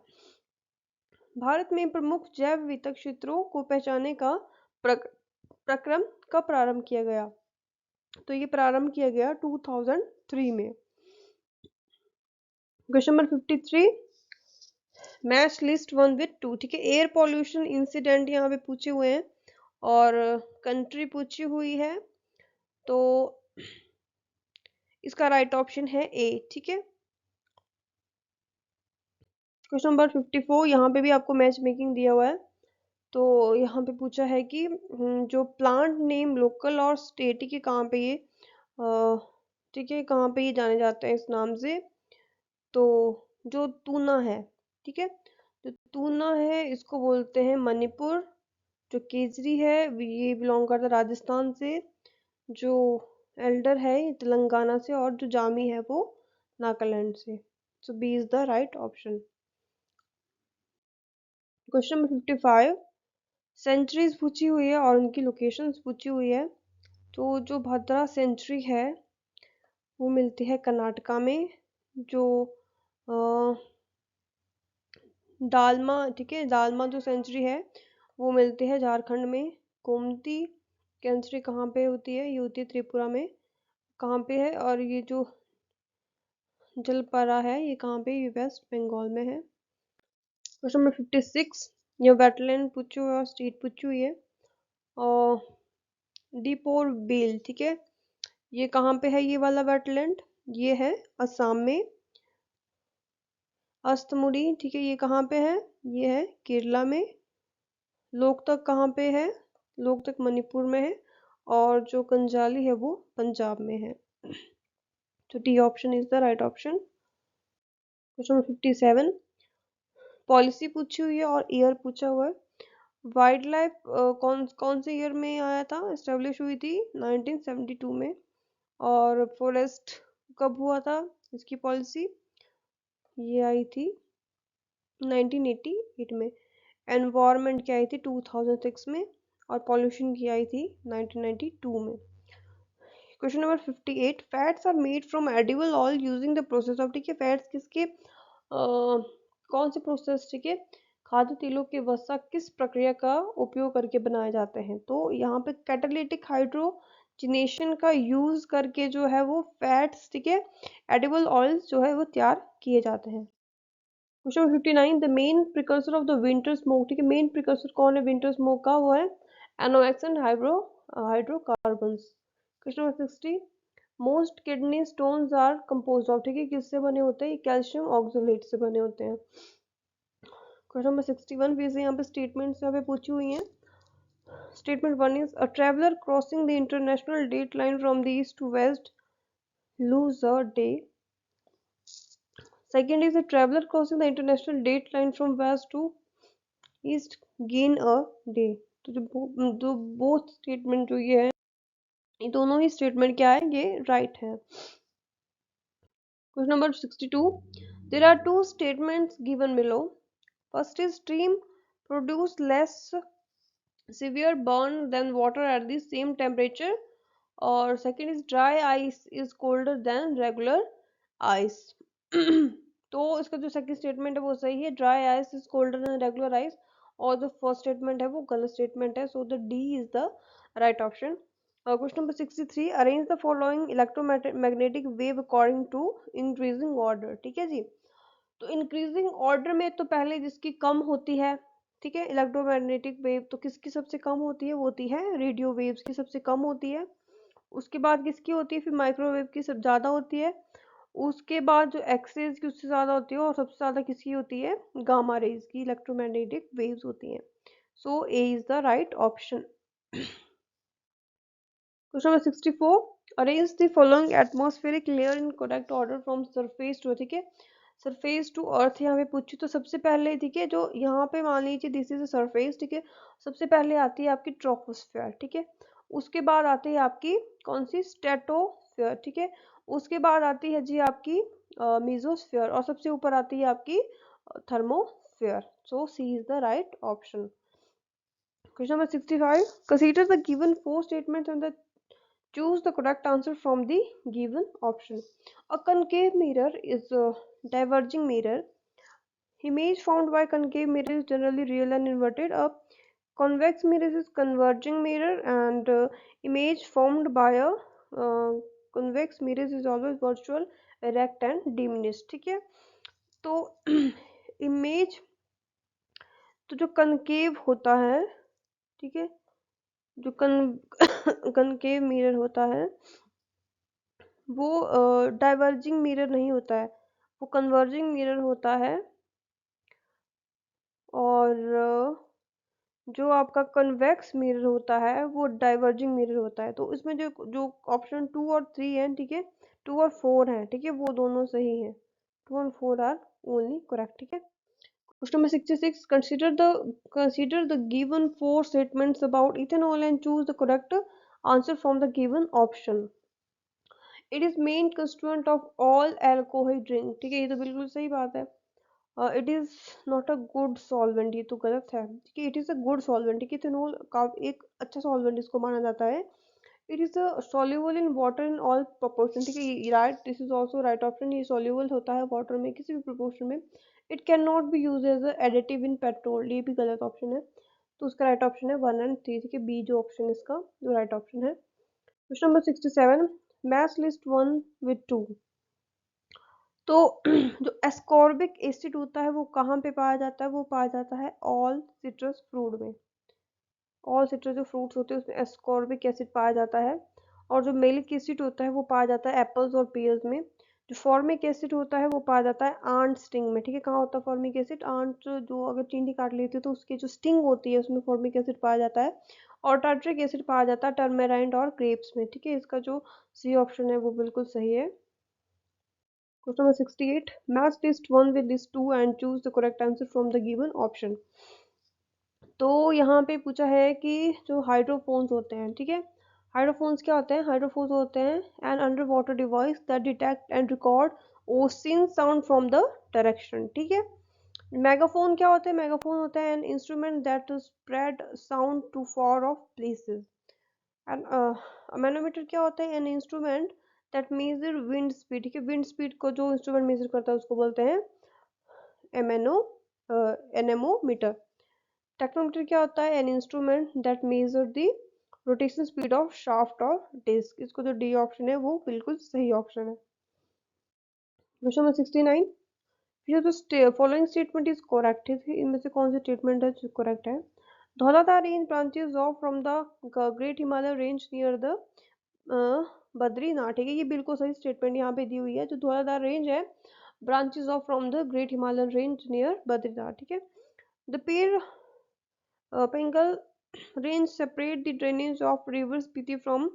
Bharat में प्रमुख जैव विविधता क्षेत्रों को पहचानने का प्रक्रम कब प्रारंभ किया गया? तो ये प्रारंभ किया गया 2003 में। Question number 53, match list 1 with 2, ठीक है, एयर पॉल्यूशन इंसिडेंट यहाँ पे पूछे हुए हैं और कंट्री पूछी हुई है, तो इसका राइट ऑप्शन है ए, ठीक है। क्वेश्चन नंबर 54, यहाँ पे भी आपको मैच मेकिंग दिया हुआ है, तो यहाँ पे पूछा है कि जो प्लांट नेम लोकल और स्टेट के कहाँ पे ये ठीक है, कहाँ पे ये जाने जाते हैं इस नाम से? तो जो तूना है, ठीक है, जो तूना है इसको बोलते हैं मणिपुर, जो केजरी है ये बिलोंग करता है राजस्थान से, जो एल्डर है ये तेलंगाना से, और जो जामी है वो नागालैंड से। So B is the right option. Question number 55, sanctuaries पूछी हुई है और उनकी लोकेशंस पूछी हुई है, तो जो भद्रा सेंचुरी है वो मिलती है कर्नाटका में, जो दालमा, ठीक है, दालमा जो सेंचुरी है वो मिलती है झारखंड में। गोमती सेंचुरी कहाँ पे होती है? ये होती है त्रिपुरा में। कहाँ पे है? और ये जो जलपरा है ये कहाँ पे? ये वेस्ट बंगाल में है। क्वेश्चन नंबर 56, ये वेटलैंड पूछी हुई है और स्टेट पूछी हुई है, और दीपोर बिल, ठीक है, ये कहाँ पे है? ये वाला वेटलैंड ये है असम में। अस्तमुड़ी, ठीक है, ये कहाँ पे है? ये है केरला में। लोकतक कहाँ पे है? लोकतक मणिपुर में है, और जो कंजाली है वो पंजाब में है। तो D option is the right option. Question 57, policy पूछी हुई है और ईयर पूछा हुआ है। वाइल्ड लाइफ कौन कौन से ईयर में आया था, एस्टेब्लिश हुई थी 1972 में। और फॉरेस्ट कब हुआ था इसकी पॉलिसी, ये आई थी 1988 में। एनवायरनमेंट की आई थी 2006 में। और पॉल्यूशन की आई थी 1992 में। Question number 58, fats are made from edible oil using the process of, ठीक है, फैट्स किसके कौन से प्रोसेस, ठीक है, खाद्य तेलों के वसा किस प्रक्रिया का उपयोग करके बनाए जाते हैं। तो यहाँ पे कैटालिटिक हाइड्रोजनेशन का यूज करके जो है वो फैट्स, ठीक है, एडिबल ऑयल्स जो है वो तैयार किए जाते हैं। Question number 59, the main precursor of the winter smoke, ठीक है, मेन प्रिकर्सर कौन है विंटर स्मोक का, वो है NOx and hydrocarbons. Question number 60, most kidney stones are compose of, ठीक है, किससे बने होते हैं, कैल्शियम ऑक्सलेट से बने होते हैं। क्वेश्चन नंबर 61, फिर से यहाँ पे स्टेटमेंट्स यहाँ पे पूछी हुई हैं। Statement 1 is a traveller crossing the international date line from the east to west lose a day. Second is a traveler crossing the international date line from west to east gain a day। तो जो both statement जो ये है, ये दोनों ही statement क्या है, ये राइट है। Question number 62, there are two statements given below. First is stream produce less severe burn than water at the same temperature, और second is dry ice is colder than regular ice. तो इसका जो second statement है वो सही है, dry ice is colder than regular ice. और जो फर्स्ट स्टेटमेंट है वो गलत स्टेटमेंट है, so the D is the right option. Question number 63, arrange the following electromagnetic wave according to increasing order, ठीक है जी। तो इंक्रीजिंग ऑर्डर में तो पहले जिसकी कम होती है, ठीक है, इलेक्ट्रोमैग्नेटिक वेव, तो किसकी सबसे कम होती है, वो होती है रेडियो वेव्स की सबसे कम होती है। उसके बाद किसकी होती है, फिर माइक्रोवेव की सब ज़्यादा होती है। उसके बाद जो एक्सरेज की उससे ज़्यादा होती है, और सबसे ज़्यादा किसकी होती है, गामा रेज की इलेक्ट्रोमैग्नेटिक वेव्स होती हैं। So A is the right option. Question number 64, arrange the following atmospheric layer in correct order from surface to, ठीक है, सरफेस टू अर्थ यहाँ पे पूछी। तो सबसे पहले, ठीक है, जो यहाँ पे मान लीजिए दिस इज सरफेस, ठीक है, सबसे पहले आती है आपकी ट्रोपोस्फेयर, ठीक है, उसके बाद आती है आपकी कौन सी, स्ट्रेटोस्फेयर, ठीक है, उसके बाद आती है जी आपकी मीजोस्फेयर, और सबसे ऊपर आती है आपकी thermosphere. So C is the right option. Question number 65, consider the given four statements and the choose the correct answer from the given option. A concave mirror is a diverging mirror. Image formed by concave mirror is generally real and inverted. A convex mirror is converging mirror, and image formed by a convex mirror is always virtual, erect and diminished, ठीक है। तो image, तो जो concave होता है, ठीक है, जो कनकेव मिरर होता है वो डाइवर्जिंग मिरर नहीं होता है, वो कन्वर्जिंग मिरर होता है। और जो आपका कन्वेक्स मिरर होता है वो डाइवर्जिंग मिरर होता है। तो इसमें जो जो ऑप्शन 2 और 3 है, ठीक है, 2 और 4 है, ठीक है, वो दोनों सही है। 2 और 4 आर ओनली करेक्ट, ठीक है। Question number 66, consider the given four statements about ethanol and choose the correct answer from the given option. It is main constituent of all alcoholic drink, ठीक है, ये तो बिल्कुल सही बात है। It is not a good solvent, ये तो गलत है, ठीक है, it is a good solvent, ठीक है, इथेनॉल का एक अच्छा सॉल्वेंट इसको माना जाता है। It is soluble in water in all proportion, ठीक है, right, this is also right option, ये सॉल्युबल होता है वाटर में किसी भी प्रोपोर्शन में। It can not be use as additive in petrol, ये भी गलत ऑप्शन है। तो उसका राइट ऑप्शन है 1 और 3, ठीक है, बी जो ऑप्शन है इसका जो राइट ऑप्शन है। Question number 67, match list 1 with 2। तो जो एस्कॉर्बिक एसिड होता है वो कहाँ पे पाया जाता है, वो पाया जाता है ऑल सिट्रस फ्रूट में। ऑल सिट्रस जो फ्रूट्स होते हैं उसमें एस्कॉर्बिक एसिड पाया जाता है। और जो मेलिक एसिड होता है वो पाया जाता है एप्पल्स और पेयर्स में। जो फॉर्मिक एसिड होता है वो पाया जाता है आंट स्टिंग में, ठीक है, कहाँ होता है फॉर्मिक एसिड, आंट जो अगर चींटी काट लेती है तो उसकी जो स्टिंग होती है उसमें फॉर्मिक एसिड पाया जाता है। और टार्ट्रिक एसिड पाया जाता है टर्मेराइंड और ग्रेप्स में, ठीक है, इसका जो सी ऑप्शन है वो बिल्कुल सही है। Question number 68, match list 1 with list 2 and choose the correct answer from the given option। तो यहाँ पे पूछा है कि जो हाइड्रोफोन्स होते हैं, ठीक है, हाइड्रोफोन्स क्या होते हैं? हाइड्रोफोन्स होते हैं an under water device that detect and record ocean sound from the direction, ठीक है। मेगाफोन क्या होता है? मेगाफोन होता है an instrument that spread sound to far off places. And manometer क्या होता है? An instrument that measure wind speed, ठीक है, विंड स्पीड को जो इंस्ट्रूमेंट मेजर करता है उसको बोलते हैं एमएनओ, एनएमओ मीटर। टेक्नोमीटर क्या होता है? An instrument that measure the rotation speed of shaft और डिस्क। इसको जो डी ऑप्शन है वो बिल्कुल सही ऑप्शन है। क्वेश्चन नंबर 69, ये जो फॉलोइंग स्टेटमेंट इज करेक्ट है, इनमें से कौन सी स्टेटमेंट है जो करेक्ट है? Dhauladhar range branches of from the great Himalaya range near the Badrinath, ठीक है, ये बिल्कुल सही स्टेटमेंट यहाँ पे दी हुई है। जो धौलाधार रेंज है branches of from the great Himalayan range near Badrinath, ठीक है। द पेर Bengal range separate the drainage of river Spiti from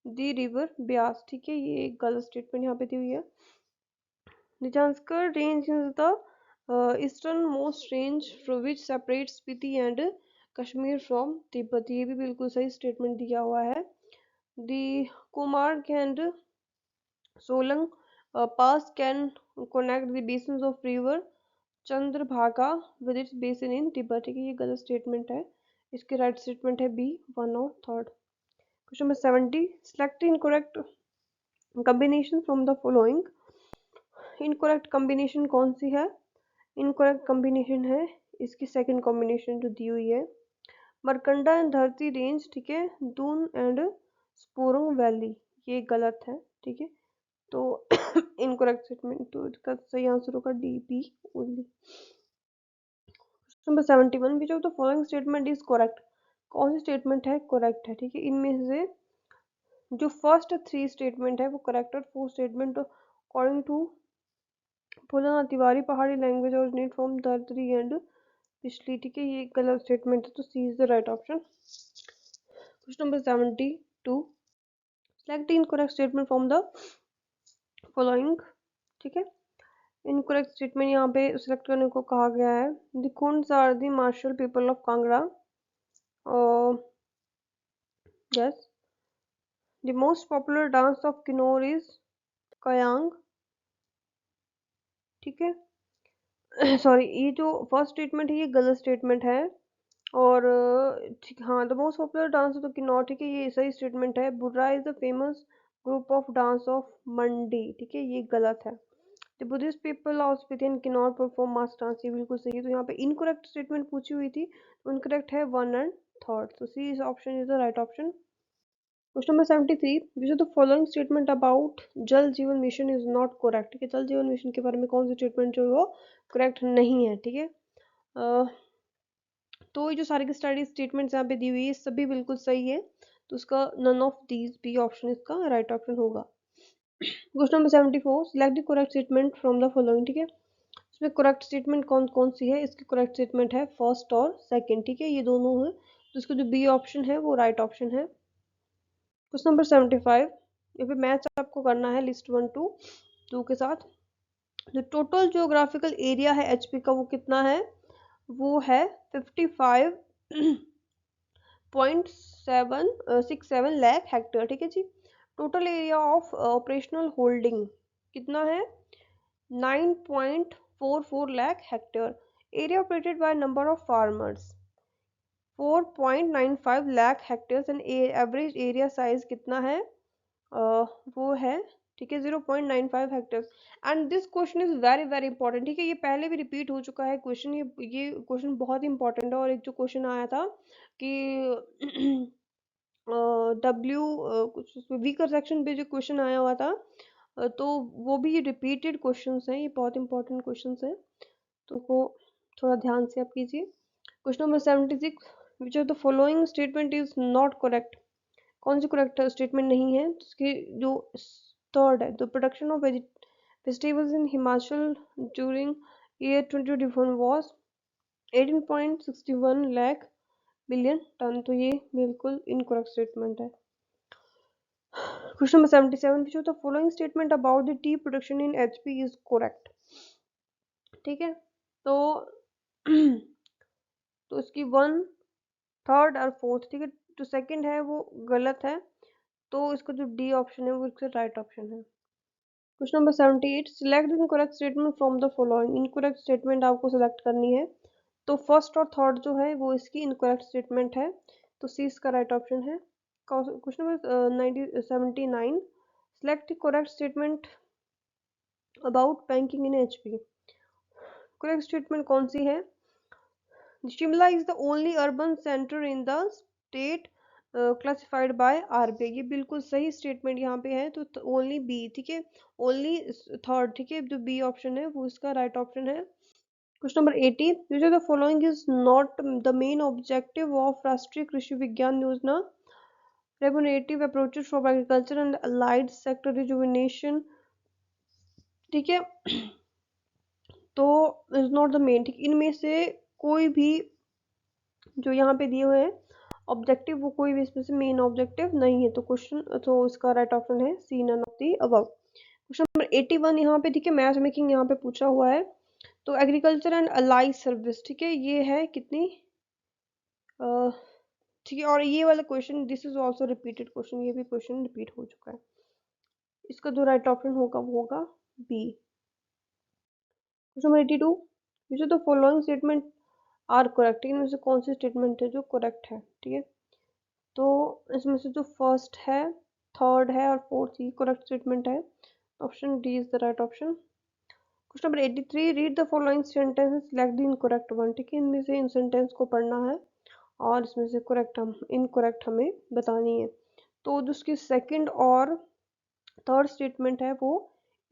the river Beas, ठीक है, ये एक गलत स्टेटमेंट यहाँ पे दी हुई है। The Janskar range is the easternmost range from which separates Spiti and Kashmir from Tibet, ये भी बिल्कुल सही स्टेटमेंट दिया हुआ है। The Comarg and Solang pass can connect the basins of river Chandrabhaga with its basin in Tibet, ठीक है, ये गलत स्टेटमेंट है। इसके राइट स्टेटमेंट है बी, 1 और 3। Question number 70, select incorrect combination from the following. Incorrect combination कौन सी है? इनकरेक्ट कॉम्बिनेशन है इसकी सेकंड कॉम्बिनेशन जो दी हुई है, मरकंडा एंड धरती रेंज, ठीक है, दून एंड स्पोरंग वैली, ये गलत है, ठीक है। तो इनकरेक्ट स्टेटमेंट, तो इसका सही आंसर होगा D, B only. Number 71, which of the following statement is correct, कौन सी स्टेटमेंट है करेक्ट है, ठीक है। इनमें से जो फर्स्ट 3 स्टेटमेंट है वो करेक्ट, और 4 statement according to Phoolan Tiwari Pahari language originate from दर्दरी एंड पिछली, ठीक है, ये गलत स्टेटमेंट है, तो C is the right option. Question number 72, select the incorrect statement from the following, ठीक है। इनकरेक्ट स्टेटमेंट यहाँ पे सिलेक्ट करने को कहा गया है। The Khunds are the martial people of Kangra, yes. The most popular dance of Kinnaur is Kayang, ठीक है। सॉरी, ये जो फर्स्ट स्टेटमेंट है ये गलत स्टेटमेंट है, और ठीक, हाँ, the most popular dance of Kinnaur, ठीक है, ये सही स्टेटमेंट है। Burra is the famous group of dance of Mandi, ठीक है, ये गलत है। The Buddhist people of Spiti and Kinnaur perform mass dance, ये बिल्कुल सही है। तो यहाँ पे इनकरेक्ट स्टेटमेंट पूछी हुई थी, तो इनकरेक्ट है 1 एंड 3, तो C is option is the right option. Question number 73, which of the following statement about Jal Jeevan mission is not correct, ठीक है, जल जीवन मिशन के बारे में कौन सी स्टेटमेंट जो है वो करेक्ट नहीं है, ठीक है। तो ये जो सारी की सारी स्टेटमेंट्स यहाँ पे दी हुई है सभी बिल्कुल सही है, तो उसका none of these B option इसका राइट ऑप्शन होगा। Question number 74, select the correct statement from the following, ठीक है। इसमें करेक्ट स्टेटमेंट कौन कौन सी है? इसकी करेक्ट स्टेटमेंट है फर्स्ट और सेकंड, ठीक है, ये दोनों है, तो इसका जो बी ऑप्शन है वो राइट ऑप्शन है। क्वेश्चन नंबर 75, ये पे मैच आपको करना है लिस्ट 1 टू 2 के साथ। जो टोटल जियोग्राफिकल एरिया है एचपी का वो कितना है? वो है 55.67 लाख हेक्टेयर, ठीक है जी। Total area of operational holding कितना है? 9.44 lakh hectare. Area operated by number of farmers 4.95 lakh hectares and average area size कितना है? वो है, ठीक है, 0.95 hectare. And this question is very very important, ठीक है, ये पहले भी रिपीट हो चुका है क्वेश्चन, ये क्वेश्चन बहुत इंपॉर्टेंट है। और एक जो क्वेश्चन आया था कि डब्ल्यू कुछ वीकर सेक्शन पे जो क्वेश्चन आया हुआ था, तो वो भी रिपीटेड क्वेश्चंस हैं, ये बहुत इंपॉर्टेंट क्वेश्चंस हैं, तो वो थोड़ा ध्यान से आप कीजिए। Question number 76, which of the following statement is not correct, कौन सी करेक्ट स्टेटमेंट नहीं है? तो इसकी जो थर्ड है, the production of vegetables in Himachal during year 2021 was 18.61 lakh billion ton, तो ये बिल्कुल इनकरेक्ट स्टेटमेंट है। Question number 77, which of the following statement about the tea production in HP is correct. ठीक है, तो तो इसकी 1, 3rd और 4th, ठीक है, जो सेकंड है वो गलत है, तो इसका जो डी ऑप्शन है वो इसका राइट ऑप्शन है। Question number 78, select the incorrect statement from the following. Incorrect statement आपको सिलेक्ट करनी है, तो फर्स्ट और थर्ड जो है वो इसकी इनकरेक्ट स्टेटमेंट है, तो सी इसका राइट ऑप्शन है। Question number 79, select the correct statement about banking in HP. Correct statement कौन सी है? Shimla is the only urban centre in the state classified by RBI. ये बिल्कुल सही स्टेटमेंट यहाँ पे है, तो ओनली बी, ठीक है, ओनली थर्ड, ठीक है, जो बी ऑप्शन है वो इसका राइट ऑप्शन है। Question number 80, which of the following is not the main objective of Rashtriya Krishi Vigyan Yojana, remunerative approaches for agriculture and allied sector rejuvenation. ठीक है, तो इज नॉट द मेन, ठीक, इनमें से कोई भी जो यहाँ पे दिए हुए हैं ऑब्जेक्टिव, वो कोई भी इसमें से मेन ऑब्जेक्टिव नहीं है, तो क्वेश्चन, तो इसका राइट ऑप्शन है C, none of the above. Question number 81 यहाँ पे, ठीक है, मैच मेकिंग यहाँ पे पूछा हुआ है, तो एग्रीकल्चर एंड अलाइड सर्विस, ठीक है, ये है कितनी, ठीक है, और ये वाला question this is also repeated question, ये भी क्वेश्चन रिपीट हो चुका है, इसका जो राइट ऑप्शन होगा वो होगा B. Question number 82, which of the following statement are correct. इनमें से कौन सी स्टेटमेंट है जो करेक्ट है? ठीक है, तो इसमें से जो फर्स्ट है, थर्ड है और फोर्थ ही करेक्ट स्टेटमेंट है, option D is the right option. Question number 83, read the following sentence, select the incorrect one. ठीक है, इनमें से इन सेंटेंस को पढ़ना है और इसमें से करेक्ट हम इनकरेक्ट हमें बतानी है, तो जो उसकी सेकंड और थर्ड स्टेटमेंट है वो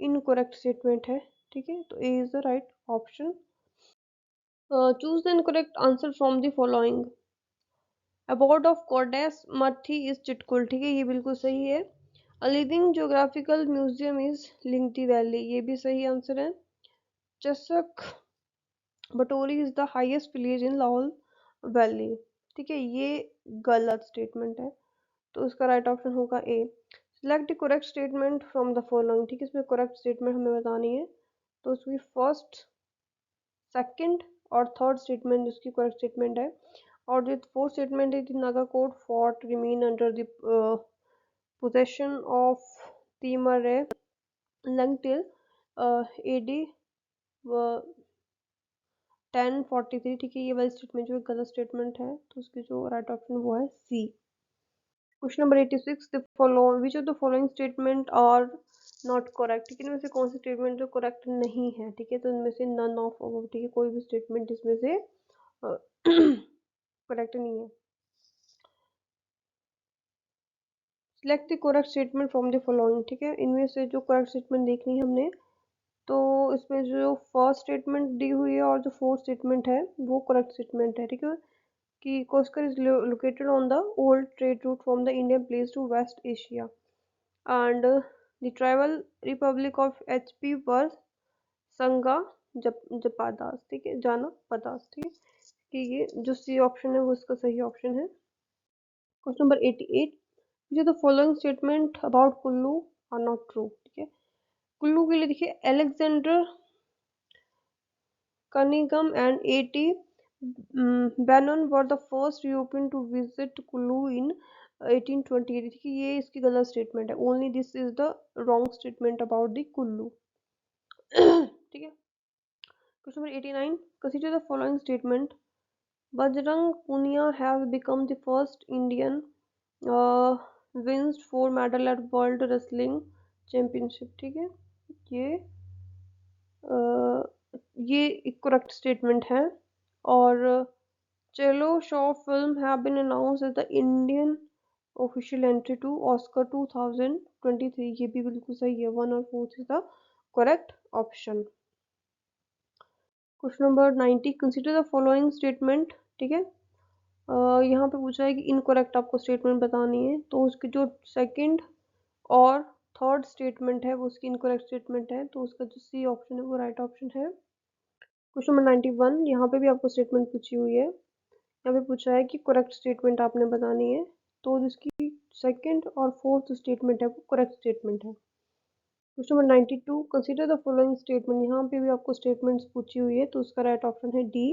इनकरेक्ट स्टेटमेंट है। ठीक है, तो A is the right option. Choose the incorrect answer from the following. Abode of goddess Marthi is Chitkul. ठीक है, ये बिल्कुल सही है। A living geographical museum is Lingti valley, ये भी सही आंसर है। Chasak Batori is the highest village in Lahaul valley. ठीक है, ये गलत स्टेटमेंट है, तो इसका राइट ऑप्शन होगा A. Select the correct statement from the following. ठीक है, इसमें करेक्ट स्टेटमेंट हमें बतानी है, तो उसकी फर्स्ट, सेकंड और थर्ड स्टेटमेंट इसकी करेक्ट स्टेटमेंट है, और जो फोर्थ स्टेटमेंट है, Nagarkot fort remain under the possession of तीमर लंगटिल एडी 1043। ठीक है, ये वाली स्टेटमेंट जो है गलत स्टेटमेंट है, तो उसकी जो राइट ऑप्शन वो है C. Question number 86, the following which of the following statement are not correct. ठीक है, इनमें से कौन सी स्टेटमेंट जो करेक्ट नहीं है? ठीक है, तो इनमें से नन ऑफ, ठीक है, कोई भी स्टेटमेंट इसमें से करेक्ट नहीं है। Select the correct statement from the following. ठीक है, इनमें से जो करेक्ट स्टेटमेंट देखनी है हमने, तो इसमें जो फर्स्ट स्टेटमेंट दी हुई है और जो फोर्थ स्टेटमेंट है वो करेक्ट स्टेटमेंट है। ठीक है, कि कोस्कर is located on the old trade route from the Indian place to West Asia and the tribal republic of HP पर संगा जपादास। ठीक है, जाना पदास। ठीक है, कि ये जो सी ऑप्शन है वो इसका सही ऑप्शन है। क्वेश्चन नंबर 88, जो the following statement about Kullu are not true. ठीक है, कुल्लू के लिए देखिए, Alexander Cunningham and A T Bannon were the first European to visit Kulu in 1828। ठीक है, ये इसकी गलत स्टेटमेंट है, only this is the wrong statement about the Kullu. ठीक है, question number 89, consider the following statement. Bajrang Punia have become the first Indian wins 4 medal at world wrestling championship. ठीक है, ये ये एक करेक्ट स्टेटमेंट है, और Chhello Show film have been announced as the Indian official entry to Oscar 2023। ये भी बिल्कुल सही है, 1 और 4 is the correct option. Question number 90, consider the following statement. ठीक है, यहाँ पे पूछा है कि इनकरेक्ट आपको स्टेटमेंट बतानी है, तो उसकी जो सेकंड और थर्ड स्टेटमेंट है वो उसकी इनकरेक्ट स्टेटमेंट है, तो उसका जो सी ऑप्शन है वो राइट ऑप्शन है। क्वेश्चन नंबर 91, यहाँ पे भी आपको स्टेटमेंट पूछी हुई है, यहाँ पे पूछा है कि करेक्ट स्टेटमेंट आपने बतानी है, तो जिसकी सेकंड और फोर्थ स्टेटमेंट है वो करेक्ट स्टेटमेंट है। Question number 92, consider the following statement. यहाँ पे भी आपको स्टेटमेंट्स पूछी हुई है तो उसका राइट ऑप्शन है D.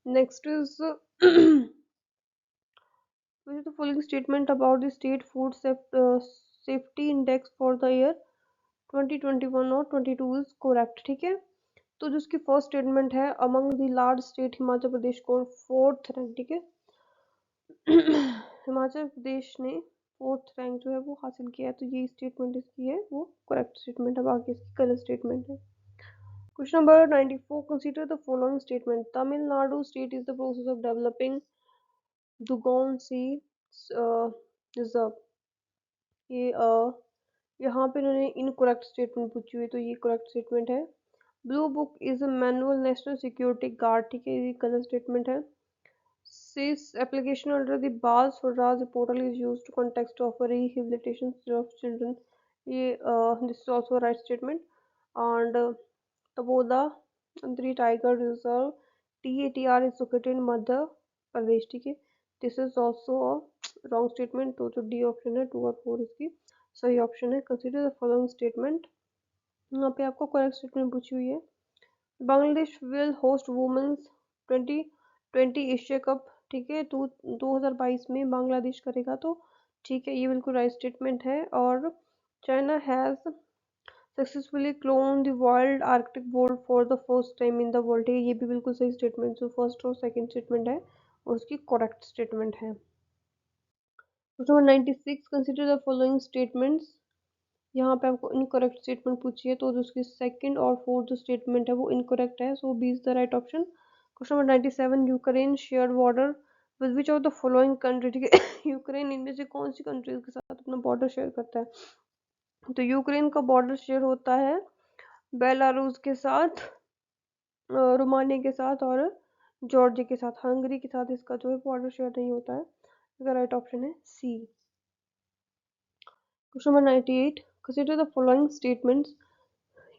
Next is which is the following statement about the state food safety index for the year 2021 और 22 is correct। ठीक है, तो जो उसकी फर्स्ट स्टेटमेंट है, among the large state Himachal Pradesh को फोर्थ रैंक। ठीक है, हिमाचल प्रदेश ने फोर्थ रैंक जो है वो हासिल किया है, तो ये स्टेटमेंट इसकी है वो करेक्ट स्टेटमेंट है, बाकी इसकी गलत स्टेटमेंट है। Question number 94, consider the following statement. Tamil Nadu state is the process of developing dugong sea reserve. ये यहाँ पे इन्होंने इनकरेक्ट स्टेटमेंट पूछी हुई, तो ये करेक्ट स्टेटमेंट है। Blue book is a manual national security guard. ठीक है, ये गलत स्टेटमेंट है। SIS application under the Bal Swaraj portal is used to context of rehabilitation of children. ये this is also a right statement. And Taboda Three Tiger Reserve TATR is located in Madhya Pradesh। ठीक है, this is also a wrong statement, तो जो D option है 2 और 4 इसकी सही option है। Consider the following statement. यहाँ पे आपको करेक्ट स्टेटमेंट पूछी हुई है। Bangladesh will host women's 2020 Asia cup. ठीक है, 2022 में बांग्लादेश करेगा, तो ठीक है, ये बिल्कुल राइट स्टेटमेंट है। और China has successfully clone the wild arctic wolf for the first time in the world. ये भी बिल्कुल सही स्टेटमेंट, जो फर्स्ट और सेकंड स्टेटमेंट है और उसकी करेक्ट स्टेटमेंट है। Question number 96, consider the following statements. यहाँ पे आपको इनकरेक्ट स्टेटमेंट पूछी है, तो जो उसकी सेकंड और फोर्थ जो स्टेटमेंट है वो इनकरेक्ट है, so B is the right option. Question number 97, Ukraine share border with which of the following country. ठीक है, यूक्रेन इनमें से कौन सी कंट्रीज के साथ अपना बॉर्डर शेयर करता है? तो यूक्रेन का बॉर्डर शेयर होता है बेलारूस के साथ, रोमानिया के साथ और जॉर्जिया के साथ। हंगरी के साथ इसका जो है बॉर्डर शेयर नहीं होता है। इसका राइट ऑप्शन है C. Question number 98, consider the following statements.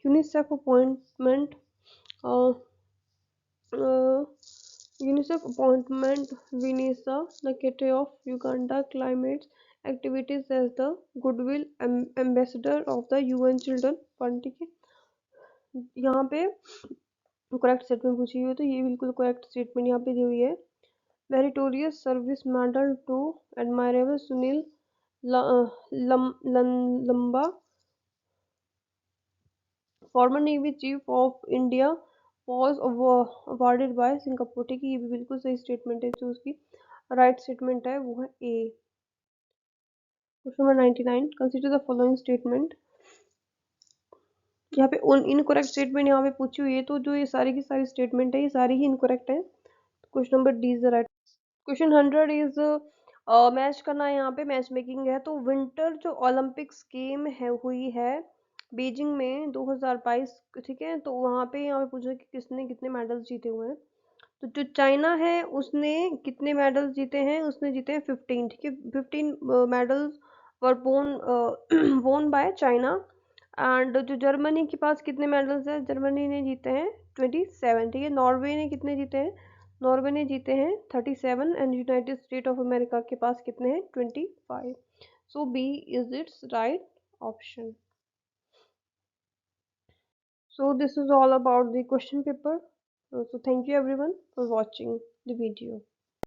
UNICEF appointment UNICEF appointment Vanessa Nakate of Uganda Climate Activities as the Goodwill Ambassador of the UN Children Fund। ठीक है, यहाँ पे करेक्ट स्टेटमेंट पूछी हुई है, तो ये बिल्कुल करेक्ट स्टेटमेंट यहाँ पे दी हुई है। Meritorious service medal to admirable Sunil Lanba former navy chief of India was awarded by Singapore. ठीक है, ये भी बिल्कुल सही स्टेटमेंट है, जो उसकी राइट स्टेटमेंट है वो है A. Question number 99, consider the following statement. यहाँ पे इनकरेक्ट स्टेटमेंट यहाँ पे पूछी हुई है, तो जो ये सारी की सारी स्टेटमेंट है ये सारी ही इनकरेक्ट है। Question number D is the right. Question 100 is match करना है, यहाँ पे मैच मेकिंग है। तो विंटर जो ओलंपिक्स गेम है हुई है बीजिंग में 2022। ठीक है, तो वहाँ पे यहाँ पे पूछा कि किसने कितने मेडल्स जीते हुए हैं। तो जो चाइना है उसने कितने मेडल्स जीते हैं? उसने जीते हैं 15। ठीक है, 15 मेडल्स वर वोन बाय चाइना। एंड जो जर्मनी के पास कितने मेडल्स है? जर्मनी ने जीते हैं 27। ठीक है, नॉर्वे ने कितने जीते हैं? नॉर्वे ने जीते हैं 37। And United State of America के पास कितने हैं? 25। So B is its right option. So this is all about the question paper. So thank you everyone for watching the video.